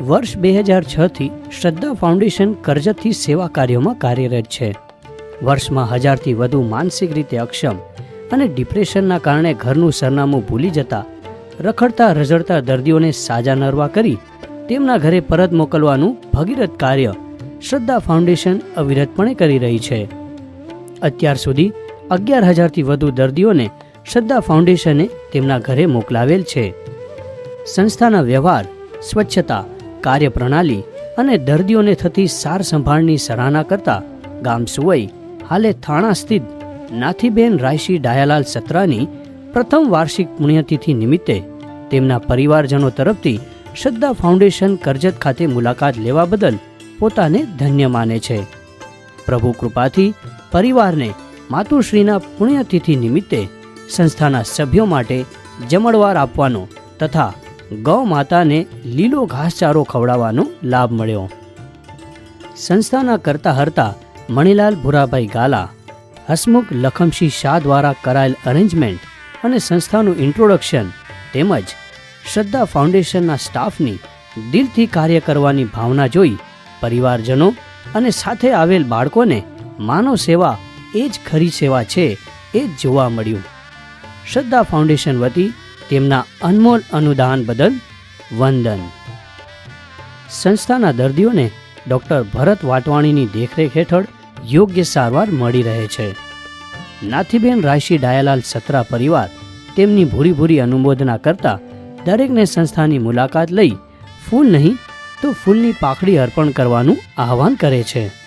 વર્ષ 2006થી શ્રદ્ધા ફાઉન્ડેશન કર્જતથી સેવા કાર્યોમાં કાર્યરત છે. વર્ષમાં 1000થી વધુ માનસિક રીતે અક્ષમ અને ડિપ્રેશનના કારણે ઘરનું સરનામું ભૂલી જતા રખડતા રઝળતા દર્દીઓને સાજા નરવા કરી તેમના ઘરે પરત મોકલવાનું ભગીરથ કાર્ય શ્રદ્ધા ફાઉન્ડેશન અવિરતપણે કરી રહી છે. અત્યાર સુધી 11,000થી વધુ દર્દીઓને શ્રદ્ધા ફાઉન્ડેશને તેમના ઘરે મોકલાવેલ છે. સંસ્થાના વ્યવહાર, સ્વચ્છતા, કાર્યપ્રણાલી અને દર્દીઓને થતી સાર સંભાળની સરાહના કરતા ગામ સુવઈ હાલે થાણા સ્થિત નાથીબેન રાયશી ડાયાલાલ સત્રાની પ્રથમ વાર્ષિક પુણ્યતિથિ નિમિત્તે તેમના પરિવારજનો તરફથી શ્રદ્ધા ફાઉન્ડેશન કર્જત ખાતે મુલાકાત લેવા બદલ પોતાને ધન્ય માને છે. પ્રભુ કૃપાથી પરિવારને માતુશ્રીના પુણ્યતિથિ નિમિત્તે સંસ્થાના સભ્યો માટે જમણવાર આપવાનો તથા ગૌ માતાને લીલો ઘાસચારો ખવડાવવાનો લાભ મળ્યો. સંસ્થાના કરતા હરતા મણિલાલ ભુરાભાઈ ગાલા, હસમુખ લખમસિંહ શાહ દ્વારા કરાયેલ અરેન્જમેન્ટ અને સંસ્થાનું ઇન્ટ્રોડક્શન તેમજ શ્રદ્ધા ફાઉન્ડેશનના સ્ટાફની દિલથી કાર્ય કરવાની ભાવના જોઈ પરિવારજનો અને સાથે આવેલ બાળકોને માનવ સેવા એ જ ખરી સેવા છે એ જ જોવા મળ્યું. શ્રદ્ધા ફાઉન્ડેશન વતી તેમના અનમોલ અનુદાન બદલ વંદન. સંસ્થાના દર્દીઓને ડૉક્ટર ભરત વાટવાણીની દેખરેખ હેઠળ યોગ્ય સારવાર મળી રહે છે. નાથીબેન રાયશી ડાયાલાલ સત્રા પરિવાર તેમની ભૂરી ભૂરી અનુમોદના કરતા દરેકને સંસ્થાની મુલાકાત લઈ ફૂલ નહીં તો ફૂલની પાખડી અર્પણ કરવાનું આહવાન કરે છે.